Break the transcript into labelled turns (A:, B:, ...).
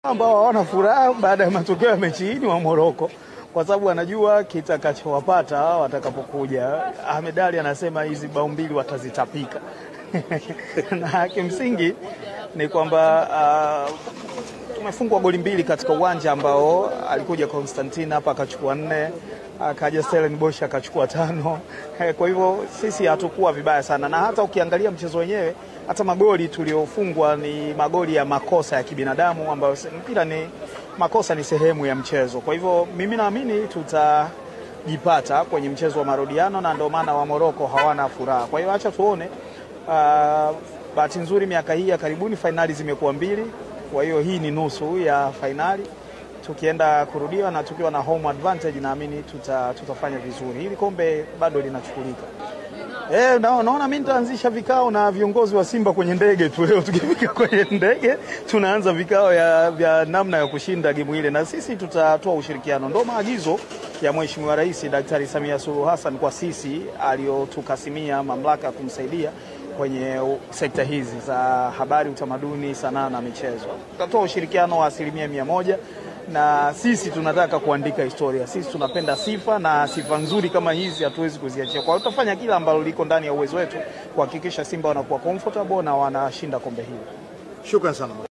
A: ambao hawana furaha baada ya matokeo ya mechi hii wa Morocco, kwa sababu wanajua kitakachowapata watakapokuja. Ahmed Ali anasema hizi bao mbili watazitapika. Na kimsingi ni kwamba tumefungwa goli mbili katika uwanja ambao alikuja Constantine hapa akachukua 4, akaja Stellenbosch akachukua 5. Kwa hivyo sisi hatakuwa vibaya sana, na hata ukiangalia mchezo wenyewe hata magoli tuliofungwa ni magoli ya makosa ya kibinadamu, ambayo mpira ni makosa, ni sehemu ya mchezo. Kwa hivyo mimi naamini tutajipata kwenye mchezo wa marudiano, na ndio maana wa Morocco hawana furaha. Kwa hiyo acha tuone. Bahati nzuri miaka hii ya karibuni fainali zimekuwa 2, kwa hiyo hii ni nusu ya fainali. Tukienda kurudia na tukiwa na home advantage, naamini tutafanya vizuri. Hili kombe bado linachukulika. Naona mimi nitaanzisha vikao na viongozi wa Simba kwenye ndege tu leo. Tukifika kwenye ndege tunaanza vikao vya namna ya kushinda game ile, na sisi tutatoa ushirikiano. Ndio maagizo ya Mheshimiwa Rais Daktari Samia Suluhu Hassan kwa sisi aliyotukasimia mamlaka kumsaidia kwenye sekta hizi za habari, utamaduni, sanaa na michezo. Tutatoa ushirikiano wa 100%, na sisi tunataka kuandika historia. Sisi tunapenda sifa, na sifa nzuri kama hizi hatuwezi kuziachia. Kwa hiyo tutafanya kila ambalo liko ndani ya uwezo wetu kuhakikisha Simba wanakuwa comfortable na wanashinda kombe hili.
B: Shukrani sana.